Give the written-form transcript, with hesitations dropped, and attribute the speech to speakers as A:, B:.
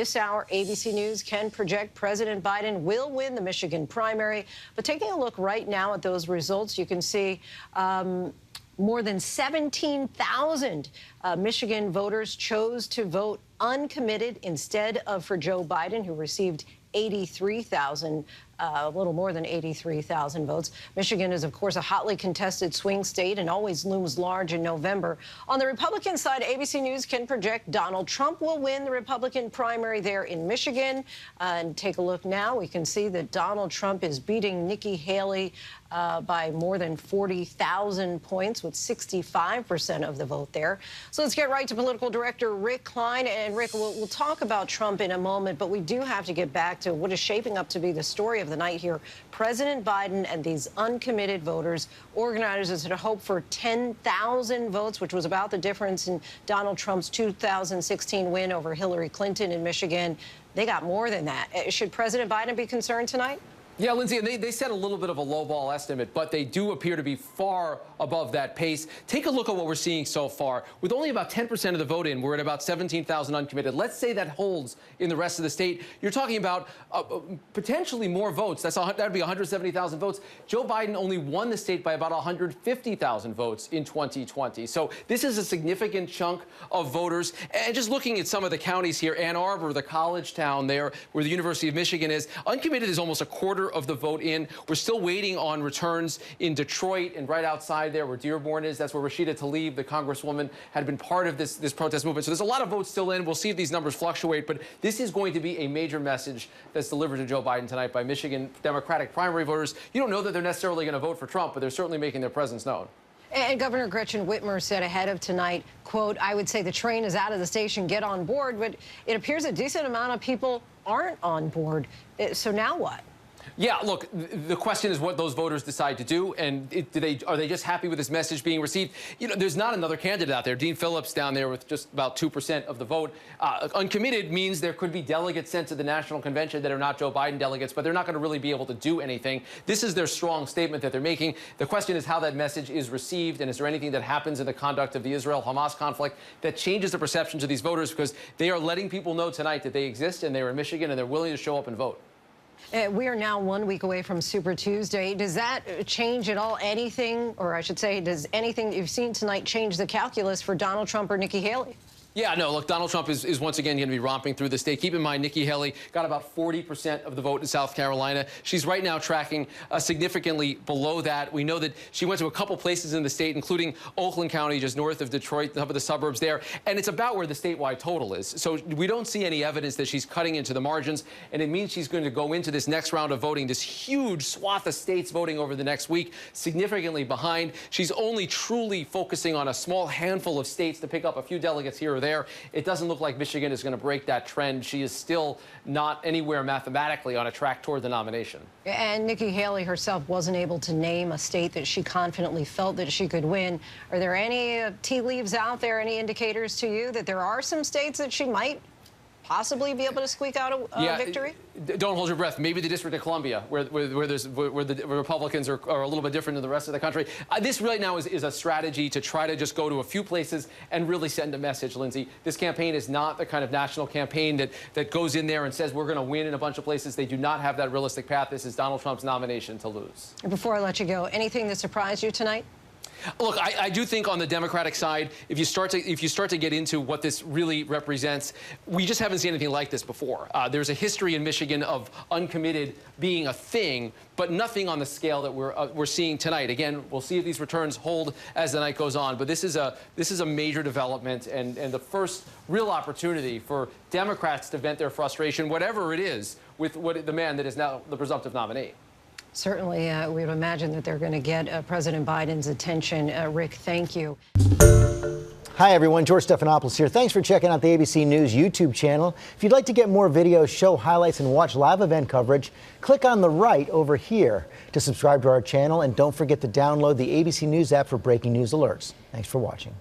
A: This hour, ABC News can project President Biden will win the Michigan primary. But taking a look right now at those results, you can see more than 17,000 Michigan voters chose to vote uncommitted instead of for Joe Biden, who received 83,000, a little more than 83,000 votes. Michigan is, of course, a hotly contested swing state and always looms large in November. On the Republican side, ABC News can project Donald Trump will win the Republican primary there in Michigan. And take a look now. We can see that Donald Trump is beating Nikki Haley by more than 40,000 points, with 65% of the vote there. So let's get right to political director Rick Klein. And Rick, we'll talk about Trump in a moment, but we do have to get back to what is shaping up to be the story of the night here. President Biden and these uncommitted voters. Organizers had hoped for 10,000 votes, which was about the difference in Donald Trump's 2016 win over Hillary Clinton in Michigan. They got more than that. Should President Biden be concerned tonight?
B: Yeah, Lindsay, and they set a little bit of a lowball estimate, but they do appear to be far above that pace. Take a look at what we're seeing so far. With only about 10% of the vote in, we're at about 17,000 uncommitted. Let's say that holds in the rest of the state. You're talking about potentially more votes. That would be 170,000 votes. Joe Biden only won the state by about 150,000 votes in 2020. So this is a significant chunk of voters. And just looking at some of the counties here, Ann Arbor, the college town there where the University of Michigan is, uncommitted is almost a quarter of the vote in. We're still waiting on returns in Detroit and right outside there where Dearborn is. That's where Rashida Tlaib, the congresswoman, had been part of this protest movement. So there's a lot of votes still in. We'll see if these numbers fluctuate, but this is going to be a major message that's delivered to Joe Biden tonight by Michigan Democratic primary voters. You don't know that they're necessarily going to vote for Trump, but they're certainly making their presence known.
A: And Governor Gretchen Whitmer said ahead of tonight, quote, "I would say the train is out of the station, get on board," but it appears a decent amount of people aren't on board. So now what?
B: Yeah, look, the question is what those voters decide to do, and are they just happy with this message being received? You know, there's not another candidate out there. Dean Phillips down there with just about 2% of the vote. Uncommitted means there could be delegates sent to the national convention that are not Joe Biden delegates, but they're not going to really be able to do anything. This is their strong statement that they're making. The question is how that message is received, and is there anything that happens in the conduct of the Israel-Hamas conflict that changes the perceptions of these voters, because they are letting people know tonight that they exist and they're in Michigan and they're willing to show up and vote.
A: We are now 1 week away from Super Tuesday. Does that change at all anything, or I should say, does anything you've seen tonight change the calculus for Donald Trump or Nikki Haley?
B: Yeah, no, look, Donald Trump is once again going to be romping through the state. Keep in mind, Nikki Haley got about 40% of the vote in South Carolina. She's right now tracking significantly below that. We know that she went to a couple places in the state, including Oakland County, just north of Detroit, some of the suburbs there, and it's about where the statewide total is. So we don't see any evidence that she's cutting into the margins, and it means she's going to go into this next round of voting, this huge swath of states voting over the next week, significantly behind. She's only truly focusing on a small handful of states to pick up a few delegates here or there. It doesn't look like Michigan is going to break that trend. She is still not anywhere mathematically on a track toward the nomination.
A: And Nikki Haley herself wasn't able to name a state that she confidently felt that she could win. Are there any tea leaves out there, any indicators to you that there are some states that she might possibly be able to squeak out a victory?
B: Don't hold your breath. Maybe the District of Columbia, where the Republicans are a little bit different than the rest of the country. This right now is a strategy to try to just go to a few places and really send a message, Lindsay. This campaign is not the kind of national campaign that goes in there and says we're going to win in a bunch of places. They do not have that realistic path. This is Donald Trump's nomination to lose.
A: Before I let you go, anything that surprised you tonight?
B: Look, I do think on the Democratic side, if you start to get into what this really represents, we just haven't seen anything like this before. There's a history in Michigan of uncommitted being a thing, but nothing on the scale that we're seeing tonight. Again, we'll see if these returns hold as the night goes on. But this is a major development and the first real opportunity for Democrats to vent their frustration, whatever it is, with the man that is now the presumptive nominee.
A: Certainly, we would imagine that they're going to get President Biden's attention. Rick, thank you.
C: Hi, everyone. George Stephanopoulos here. Thanks for checking out the ABC News YouTube channel. If you'd like to get more videos, show highlights, and watch live event coverage, click on the right over here to subscribe to our channel. And don't forget to download the ABC News app for breaking news alerts. Thanks for watching.